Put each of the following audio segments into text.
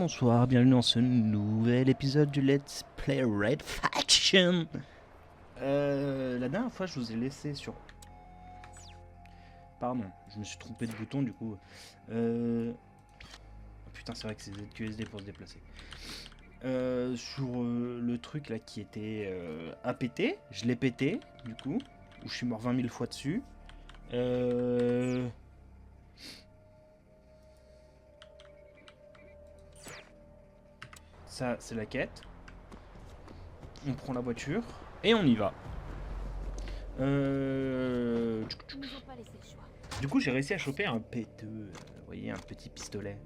bonsoir, bienvenue dans ce nouvel épisode du Let's Play Red Faction. La dernière fois je vous ai laissé sur... Pardon, je me suis trompé de bouton du coup. Putain, c'est vrai que c'est ZQSD pour se déplacer. Sur le truc là qui était à péter, je l'ai pété du coup, où je suis mort 20 000 fois dessus. Ça, c'est la quête. On prend la voiture et on y va. Du coup, j'ai réussi à choper un P2. Vous voyez, un petit pistolet.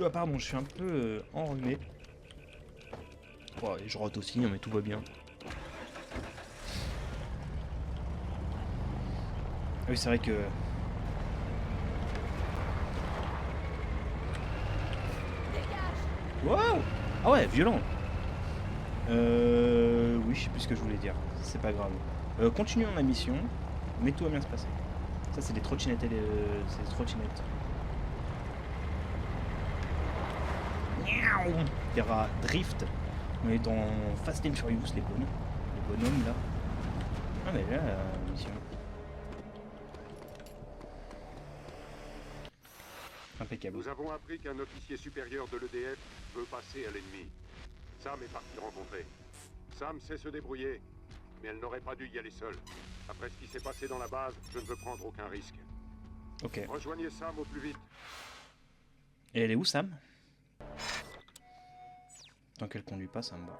Ah, pardon, je suis un peu enrhumé. Oh, et je rote aussi, mais tout va bien. Oui, c'est vrai que... Wow! Ah ouais, violent. Oui, je sais plus ce que je voulais dire. C'est pas grave. Continuons la mission, mais tout va bien se passer. Ça, c'est des trottinettes. C'est des trottinettes. Il y aura Drift. On est dans Fast and Furious, les bonhommes là. Ah, mais là, la mission. Impeccable. Nous avons appris qu'un officier supérieur de l'EDF veut passer à l'ennemi. Sam est parti le rencontrer. Sam sait se débrouiller, mais elle n'aurait pas dû y aller seule. Après ce qui s'est passé dans la base, je ne veux prendre aucun risque. Ok. Rejoignez Sam au plus vite. Et elle est où, Sam? Tant qu'elle conduit pas, ça me va.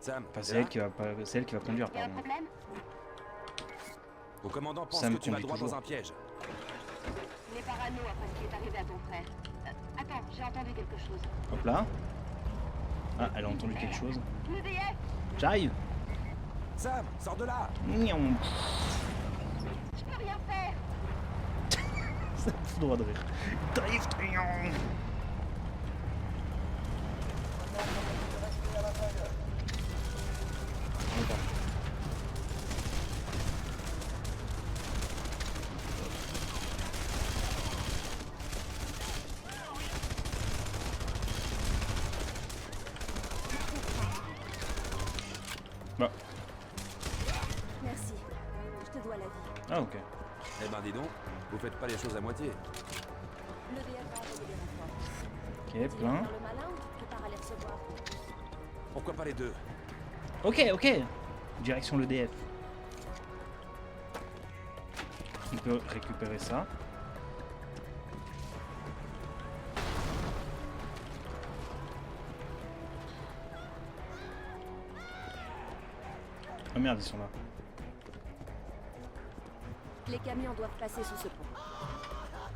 Sam, Enfin, c'est elle qui va conduire, Il y a un pardon. problème? Au commandant pense Sam que tu vas conduit droit toujours. dans un piège. Les parano après ce qui est arrivé à ton frère. Attends, j'ai entendu quelque chose. Hop là. Ah, elle a entendu quelque chose. L'EDF! J'arrive. Sam, sors de là. Miaou. Je peux rien faire! Ça me fout droit de rire. Drift. Miaou. Attends. Bah. Merci. Je te dois la vie. Ah, ok. Eh ben dis donc, vous faites pas les choses à moitié. L'EDF a envoyé des renforts. Ok, Tu viens plein. faire le malin ou tu te prépares à les recevoir? Pourquoi pas les deux? Ok, ok. Direction l'EDF. On peut récupérer ça. Oh merde, ils sont là. Les camions doivent passer sous ce pont.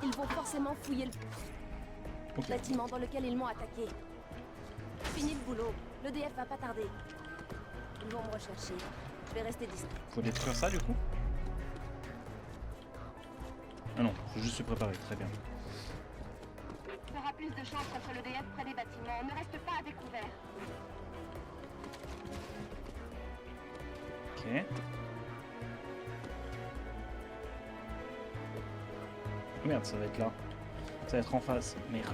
Ils vont forcément fouiller le Ok. bâtiment dans lequel ils m'ont attaqué. Fini le boulot. L'EDF va pas tarder. Ils vont me rechercher. Je vais rester discret. Faut détruire ça du coup? Ah non, faut juste se préparer, très bien. Tu auras plus de chance contre l'EDF près des bâtiments. Ne reste pas à découvert. Ok. Oh merde, ça va être là. Ça va être en face. Merde.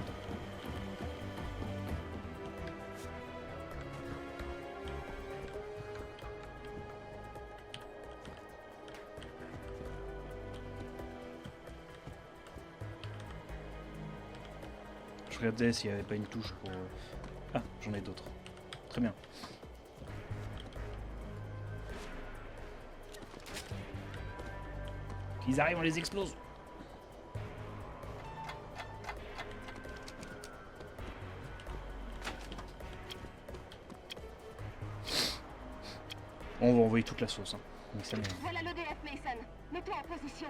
Je regardais s'il n'y avait pas une touche pour... Ah, j'en ai d'autres. Très bien. Ils arrivent, on les explose. On va envoyer toute la sauce. Hein. Donc, ça m'est- Voilà l'EDF, Mason. Mets-toi en position.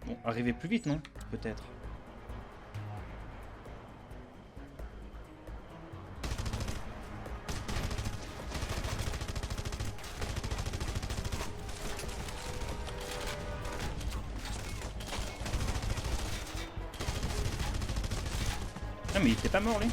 Bon, arriver plus vite, non? Peut-être. Ah mais il était pas mort lui.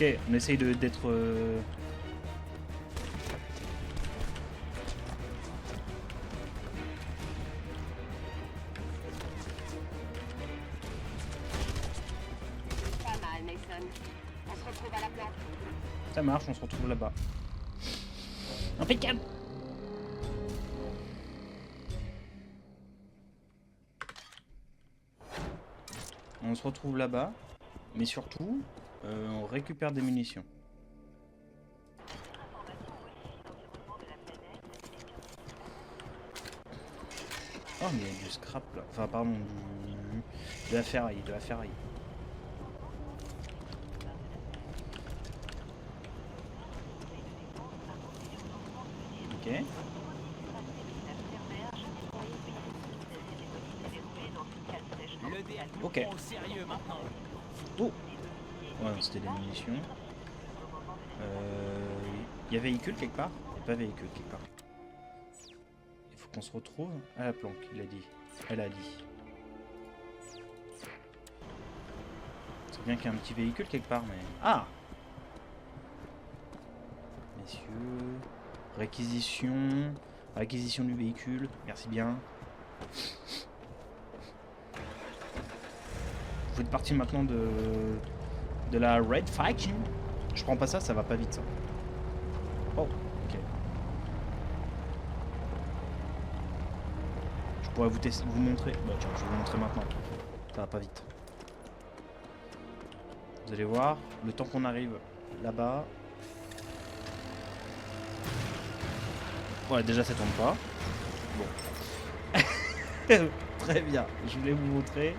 Ok, on essaye d'être... Pas mal, Mason. On se retrouve à la planque. Ça marche, on se retrouve là-bas. Impeccable. On se retrouve là-bas, mais surtout, on récupère des munitions. Oh, mais il y a du scrap là. Enfin, pardon, de la ferraille, de la ferraille. Ok. Ok. Oh. Ouais, c'était des munitions. Il y a véhicule quelque part? Il n'y a pas véhicule quelque part. Il faut qu'on se retrouve à la planque, il a dit. Elle a dit. C'est bien qu'il y a un petit véhicule quelque part, mais... Ah! Messieurs... Réquisition... Réquisition du véhicule, merci bien. Vous êtes parti maintenant de la Red Faction. Je prends pas ça, ça va pas vite ça. Oh, ok. Je pourrais vous montrer. Bah tiens, je vais vous montrer maintenant. Ça va pas vite. Vous allez voir, le temps qu'on arrive là-bas. Ouais, déjà ça tourne pas. Bon. Très bien, je voulais vous montrer.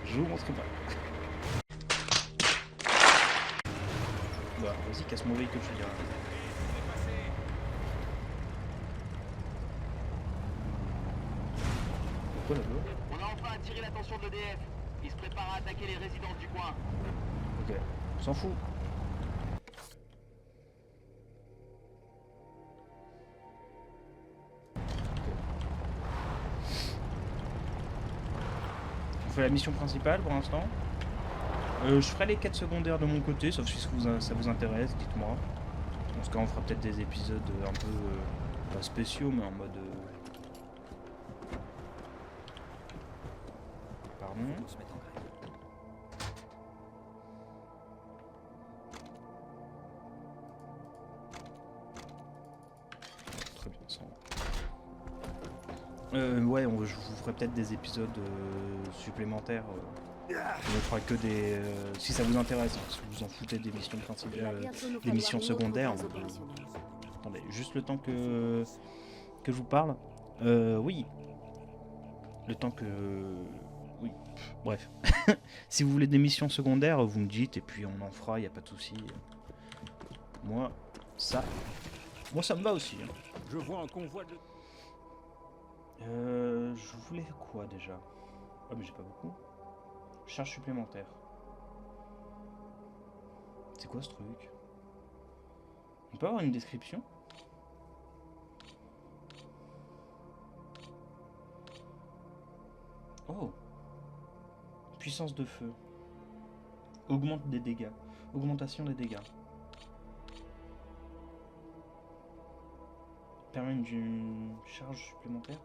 Je vous montre pas. Bah, vas-y, casse mon véhicule, je te dirais. Pourquoi là-bas? On a enfin attiré l'attention de l'EDF. Ils se préparent à attaquer les résidents du coin. Ok, on s'en fout. On fait la mission principale pour l'instant. Je ferai les quêtes secondaires de mon côté, sauf si ça vous intéresse, dites-moi. Dans ce cas, on fera peut-être des épisodes un peu pas spéciaux, mais en mode. Pardon. Très bien, ça. Ouais, je vous ferai peut-être des épisodes supplémentaires. On ne fera que des... si ça vous intéresse, hein, si vous en foutez des missions principales, des missions secondaires. Attendez, juste le temps que je vous parle. Oui. Le temps que... Oui, bref. Si vous voulez des missions secondaires, vous me dites et puis on en fera, il n'y a pas de souci. Moi, ça me va aussi. Hein. Je vois un convoi de... Je voulais quoi déjà? Ah mais j'ai pas beaucoup. Charge supplémentaire. C'est quoi ce truc? On peut avoir une description? Oh. Puissance de feu. Augmente des dégâts. Augmentation des dégâts. Permet une charge supplémentaire.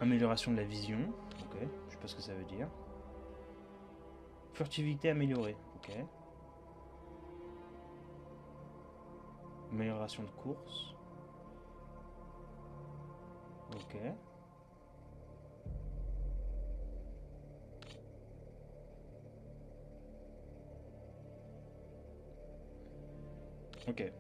Amélioration de la vision. Ok. Je sais pas ce que ça veut dire. Furtivité améliorée. Ok. Amélioration de course. Ok. Ok.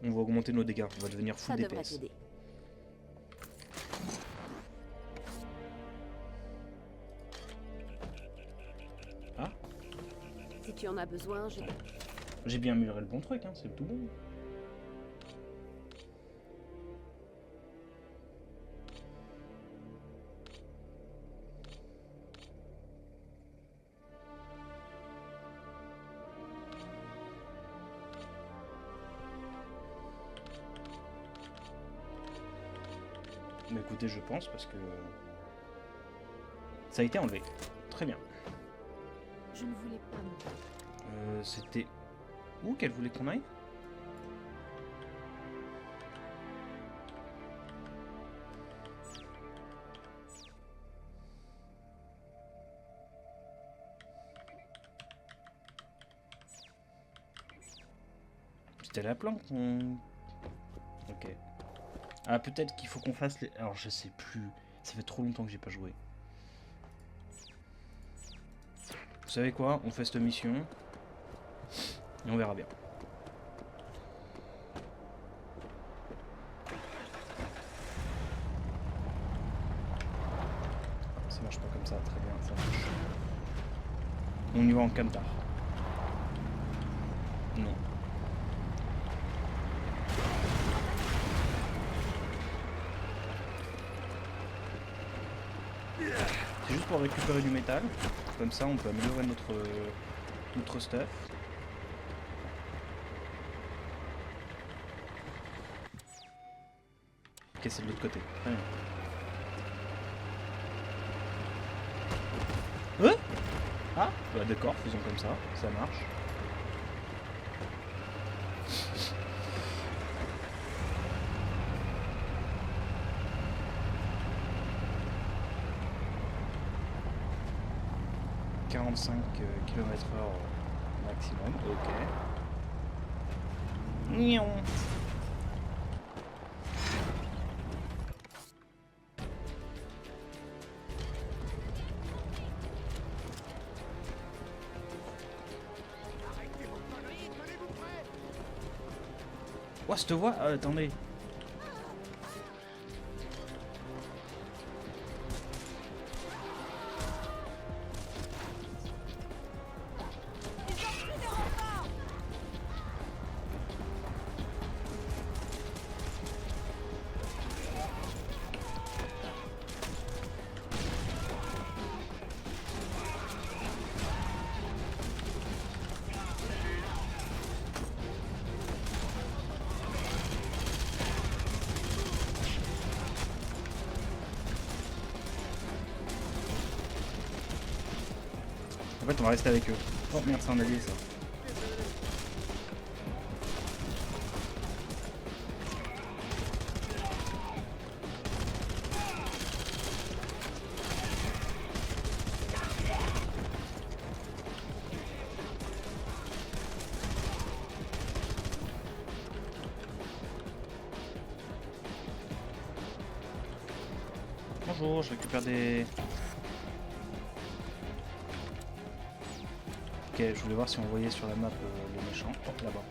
On va augmenter nos dégâts. On va devenir full Ça devrait DPS. t'aider. Ah, Si tu en as besoin, je... j'ai bien amélioré le bon truc, hein, c'est tout bon. Mais écoutez, je pense parce que ça a été enlevé. Très bien. Je ne voulais pas me... C'était où qu'elle voulait qu'on aille? C'était la planque qu'on... Ok. Ah, peut-être qu'il faut qu'on fasse les... Alors, je sais plus. Ça fait trop longtemps que j'ai pas joué. Vous savez quoi? On fait cette mission. Et on verra bien. Ça marche pas comme ça, très bien, ça marche. On y va en camtar. Non. C'est juste pour récupérer du métal. Comme ça, on peut améliorer notre stuff. Ok, c'est de l'autre côté. Très bien. Ah, bah d'accord, faisons comme ça. Ça marche. « 45 km/h maximum, ok. Nion. Ouah, cette voix, attendez. En fait, on va rester avec eux. Oh merde, c'est un allié ça. Bonjour, je récupère des... Ok, je voulais voir si on voyait sur la map les méchants. Hop, là-bas.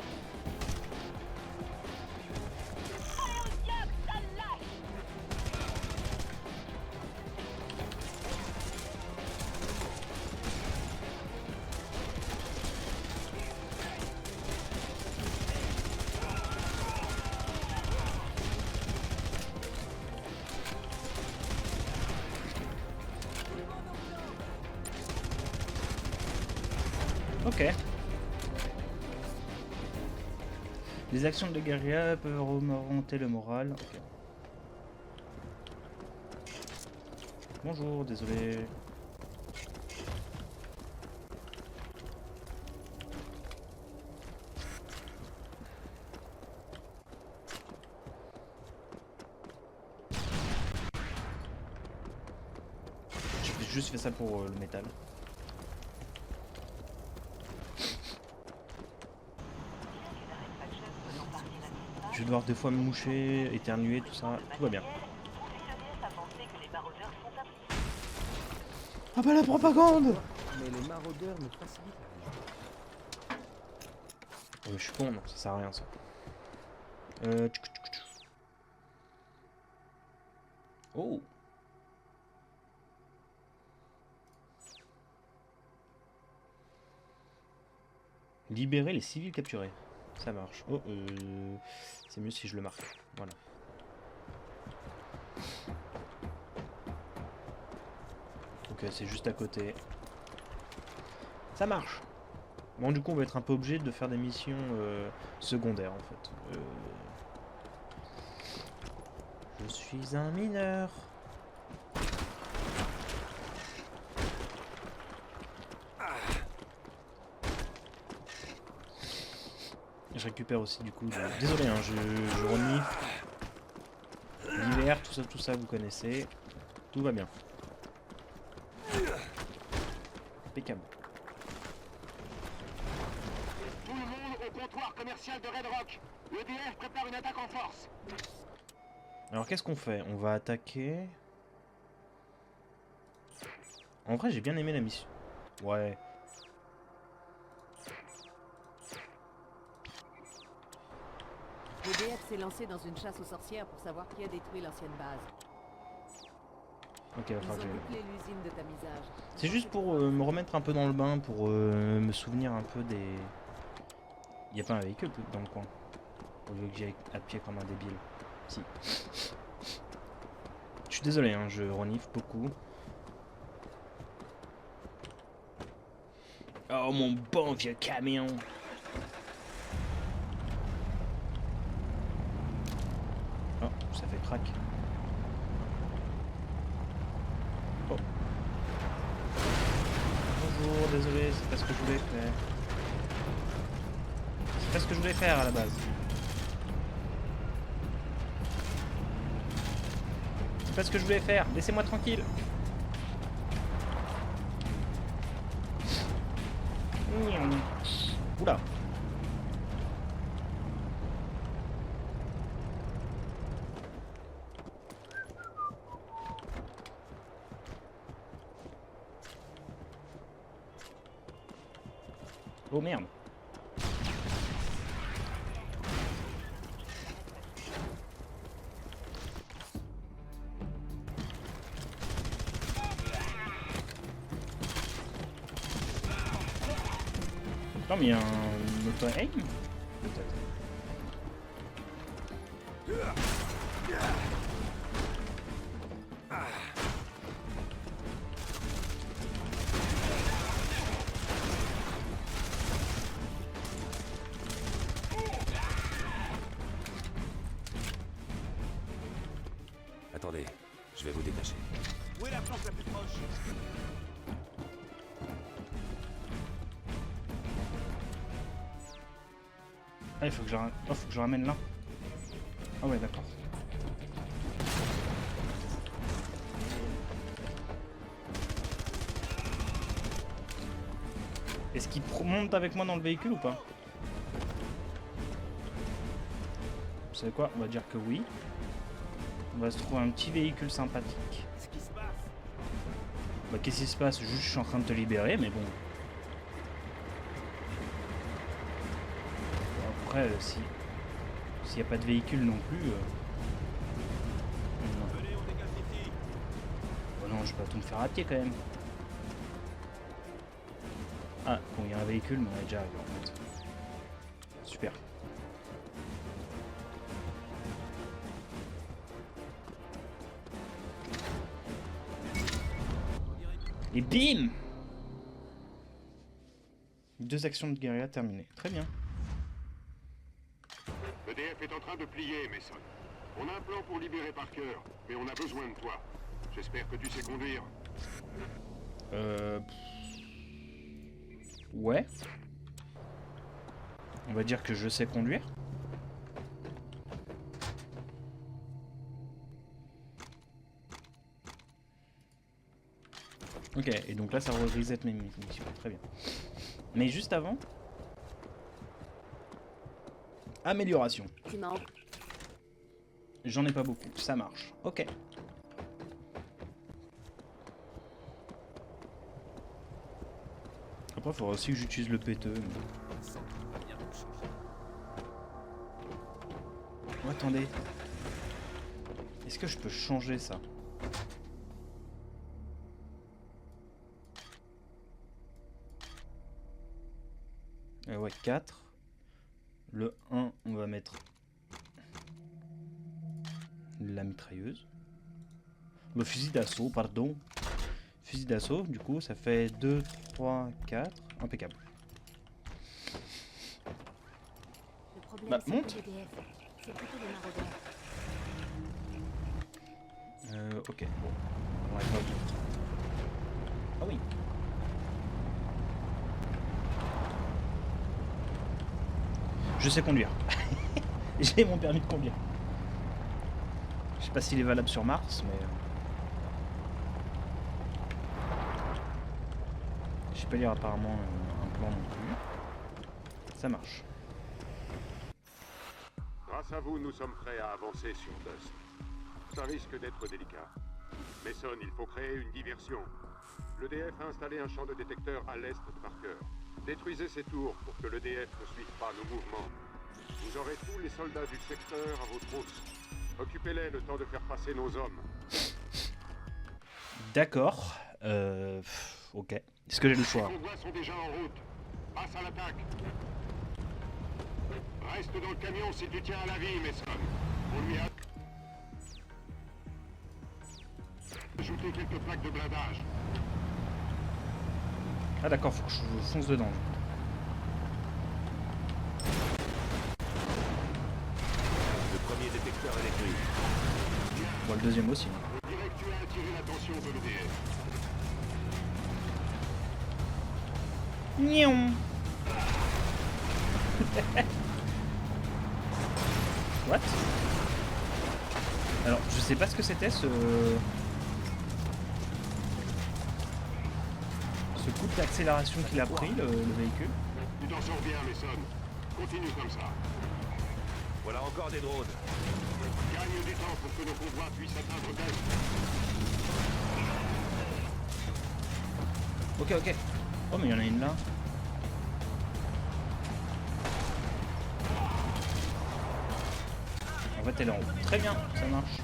Ok. Les actions de guérilla peuvent remonter le moral. Ok. Bonjour, désolé. J'ai juste fait ça pour le métal. Je vais devoir des fois me moucher, éternuer, tout ça. Tout va bien. Ah bah la propagande! Mais les maraudeurs me facilitent la vie. Oh, mais je suis con, non, ça sert à rien ça. Oh! Libérer les civils capturés. Ça marche. Oh, c'est mieux si je le marque. Voilà. Ok, c'est juste à côté. Ça marche. Bon, du coup, on va être un peu obligé de faire des missions secondaires, en fait. Je suis un mineur. Je récupère aussi du coup. Désolé, hein, je renifle. L'hiver, tout ça, vous connaissez. Tout va bien. Impeccable. Tout le monde au comptoir commercial de Red Rock. L'EDF prépare une attaque en force. Alors qu'est-ce qu'on fait? On va attaquer... En vrai, j'ai bien aimé la mission. Ouais. L'EDF s'est lancé dans une chasse aux sorcières pour savoir qui a détruit l'ancienne base. Ok, va Ils falloir ont que j'aille. bouclé l'usine de tamisage. C'est juste pour me remettre un peu dans le bain, pour me souvenir un peu des... Y a pas un véhicule dans le coin. Au lieu que j'aille à pied comme un débile. Si. Je suis désolé, hein, je renifle beaucoup. Oh mon bon vieux camion. Oh, ça fait crack. Oh. Bonjour, désolé, c'est pas ce que je voulais faire. C'est pas ce que je voulais faire à la base. C'est pas ce que je voulais faire, laissez-moi tranquille. Oula. Oh merde. Non mais il y a un auto-aim peut-être. Attendez, je vais vous détacher. Où est la planche la plus proche? Ah, il faut que je la... oh, faut que je ramène là. Ah ouais, d'accord. Est-ce qu'il monte avec moi dans le véhicule ou pas? Vous savez quoi? On va dire que oui. On va se trouver un petit véhicule sympathique. Qu'est-ce qui se passe? Bah qu'est-ce qui se passe? Juste je suis en train de te libérer, mais bon. Après, s'il n'y a pas de véhicule non plus... non. Venez, on dégage d'ici. Oh non, je vais pas tout me faire à pied quand même. Ah, bon, il y a un véhicule, mais on est déjà arrivé en fait. Super. Et bim! 2 actions de guérilla terminées. Très bien. L'EDF est en train de plier, Mason. On a un plan pour libérer Parker, mais on a besoin de toi. J'espère que tu sais conduire. Ouais. On va dire que je sais conduire. Ok, et donc là ça reset mes missions, très bien. Mais juste avant... Amélioration. Tu m'as en- J'en ai pas beaucoup, ça marche. Ok. Après, il faudra aussi que j'utilise le péteux. Oh, attendez. Est-ce que je peux changer ça? Ouais, 4. Le 1, on va mettre la mitrailleuse. Le fusil d'assaut, pardon. Fusil d'assaut, du coup, ça fait 2, 3, 4. Impeccable. Le problème, Bah, c'est monte. pas l'EDF. C'est plutôt les maraudeurs. Ok, bon. On va pas... Ah oui. Je sais conduire. J'ai mon permis de conduire. Je sais pas s'il est valable sur Mars, mais... Je sais pas lire apparemment un plan non plus. Ça marche. Grâce à vous, nous sommes prêts à avancer sur Dust. Ça risque d'être délicat. Mason, il faut créer une diversion. L'EDF a installé un champ de détecteurs à l'est de Parker. Détruisez ces tours pour que l'EDF ne suive pas nos mouvements. Vous aurez tous les soldats du secteur à vos trousses. Occupez-les le temps de faire passer nos hommes. D'accord. Ok. Est-ce que j'ai le choix? Les convois sont déjà en route. Passe à l'attaque. Reste dans le camion si tu tiens à la vie, Mason. On lui a ajouté quelques plaques de blindage. Ah d'accord, faut que je fonce dedans. Le premier détecteur électrique. Bon, le deuxième aussi. On dirait que tu as attiré l'attention de l'EDF. Nion. What? Alors, je sais pas ce que c'était ce coup d'accélération qu'il a pris, le véhicule. Tu t'en sors bien, Mason. Continue comme ça. Voilà encore des drones. Gagne du temps pour que nos convois puissent atteindre Dust. Ok, ok. Oh, mais il y en a une là. En fait, elle est en haut. Très bien, ça marche.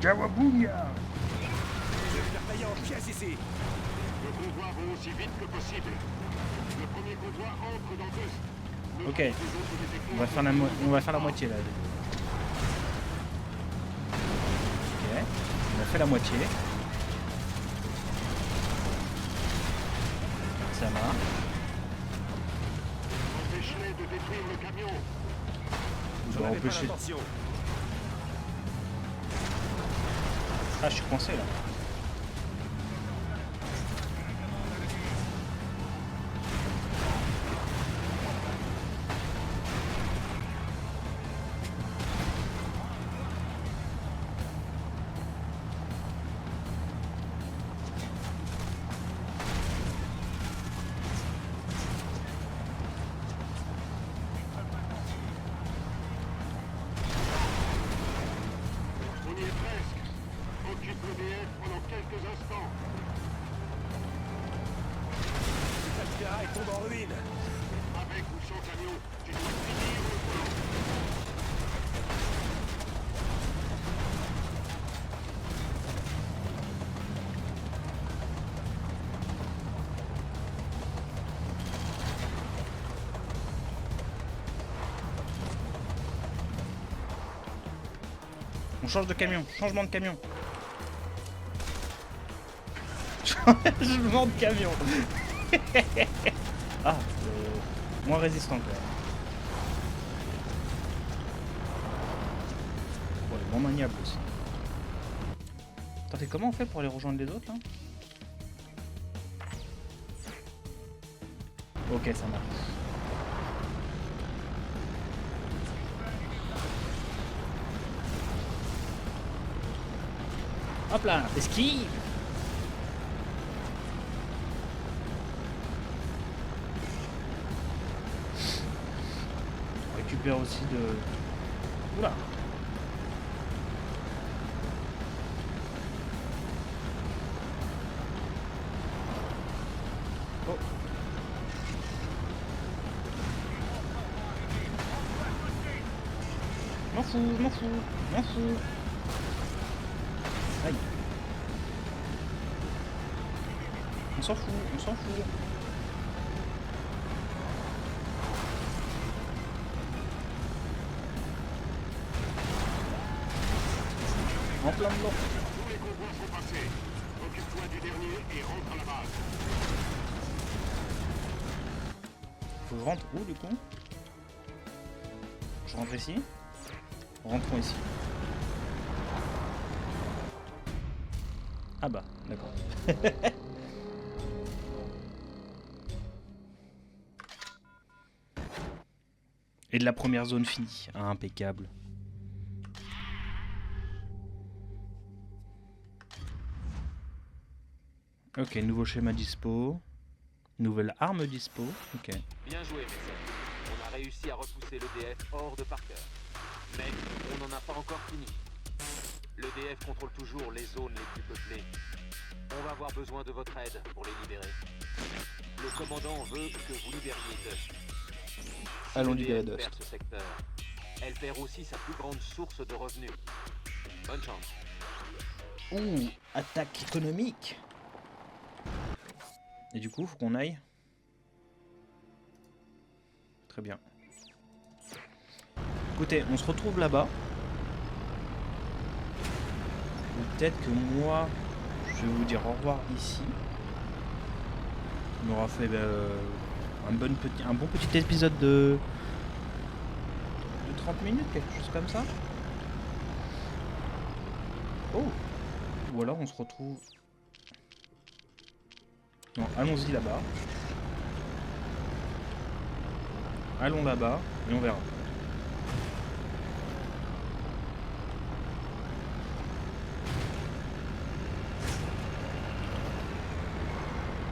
Jawabouya! Je vais faire tailler en pièces ici. Le convoi va aussi vite que possible. Le premier convoi entre dans Dust. Le Ok. reste des autres détecteurs On va faire la moitié là. Ok. On a fait la moitié. Ça marche. Empêche-les de détruire le camion. On J'en doit avais pas empêcher. l'intention. Ah, je suis coincé là. On y est presque. Occupe l'EDF pendant quelques instants. Cette ferraille tombe en ruine. Avec ou sans camion, tu dois finir le boulot. On change de camion. Changement de camion. Changement de camion. Ah, moins résistant quand même. Bon, il est moins maniable aussi. Attendez, comment on fait pour aller rejoindre les autres là? Ok, ça marche. Hop là, esquive. On récupère aussi de... Oula. Oh. M'en fous, m'en fous, m'en fous. Aïe. On s'en fout, on s'en fout. En plein dedans. Tous les convois sont passés. Occupe-toi du dernier et rentre à la base. Faut que je rentre où du coup? Je rentre ici? Rentrons ici. Ah bah, d'accord. Et de la première zone finie. Ah, impeccable. Ok, nouveau schéma dispo. Nouvelle arme dispo. Ok. Bien joué, Mason. On a réussi à repousser l'EDF hors de Parker. Mais on n'en a pas encore fini. L'EDF contrôle toujours les zones les plus peuplées. On va avoir besoin de votre aide pour les libérer. Le commandant veut que vous libériez Dust. Si Allons l'EDF libérer Dust. perd ce secteur, elle perd aussi sa plus grande source de revenus. Bonne chance. Ouh, attaque économique. Et du coup, faut qu'on aille. Très bien. Écoutez, on se retrouve là-bas. Ou peut-être que moi, je vais vous dire au revoir ici. On aura fait un bon petit épisode de 30 minutes, quelque chose comme ça. Oh! Ou alors on se retrouve... Non, allons-y là-bas. Allons là-bas et on verra.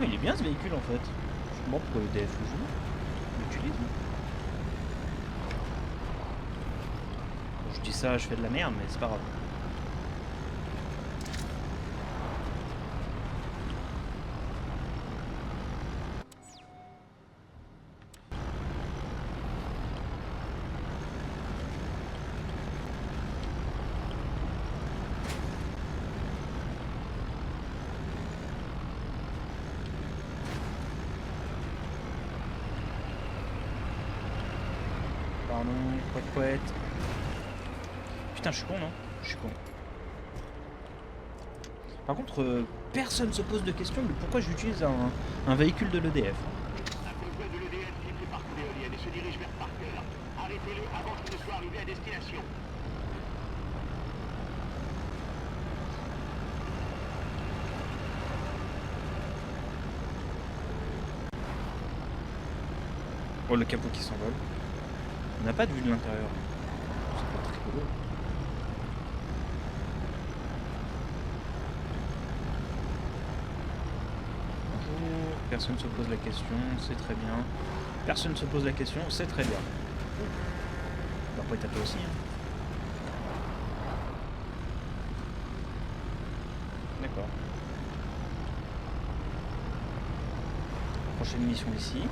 Oh, il est bien ce véhicule en fait. Je sais pas pourquoi le DF le joue. Il l'utilise. Bon, je dis ça, je fais de la merde, mais c'est pas grave. Pardon, couette. Putain, je suis con, non? Je suis con. Par contre, personne se pose de questions de pourquoi j'utilise un véhicule de l'EDF. Un convoi de l'EDF quitte le parc d'éoliennes et se dirige vers Parker. Arrêtez-le avant qu'il ne soit arrivé à destination. Oh, le capot qui s'envole. On n'a pas de vue de l'intérieur. C'est pas très cool. Bonjour. Personne se pose la question, c'est très bien. Personne se pose la question, c'est très bien. On va pas y taper aussi. Hein. D'accord. Prochaine mission ici.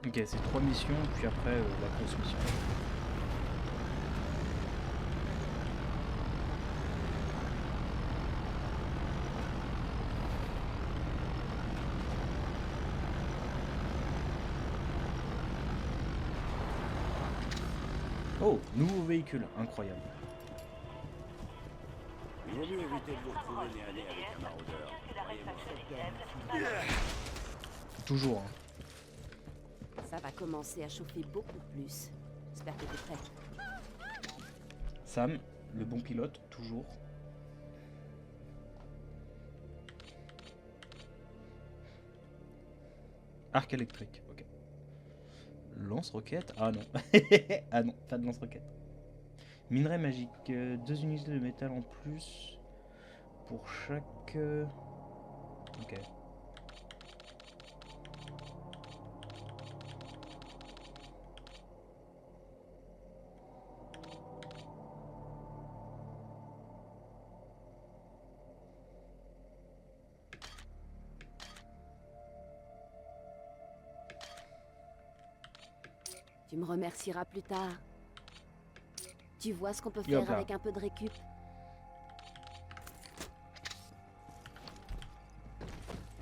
Ok, c'est 3 missions, puis après la grosse mission. Oh, nouveau véhicule, incroyable. Il vaut mieux éviter de vous retrouver nez à nez avec un maraudeur. Toujours. Hein. Ça va commencer à chauffer beaucoup plus. J'espère que t'es prêt. Sam, le bon pilote, toujours. Arc électrique, ok. Lance-roquette? Ah non. Ah non, pas de lance-roquette. Minerai magique, 2 unités de métal en plus pour chaque... Ok. Tu me remercieras plus tard. Tu vois ce qu'on peut Yop faire là. avec un peu de récup.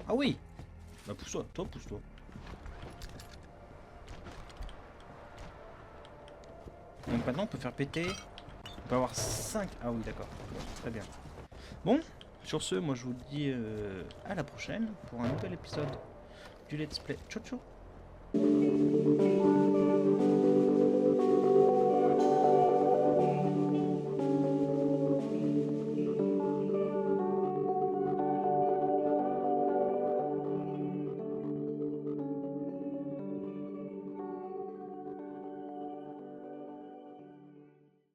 Ah oui. Bah pousse-toi, toi pousse-toi. Donc maintenant on peut faire péter. On peut avoir 5. Ah oui d'accord. Très bien. Bon, Sur ce, moi je vous dis à la prochaine pour un nouvel épisode du Let's Play. Ciao ciao.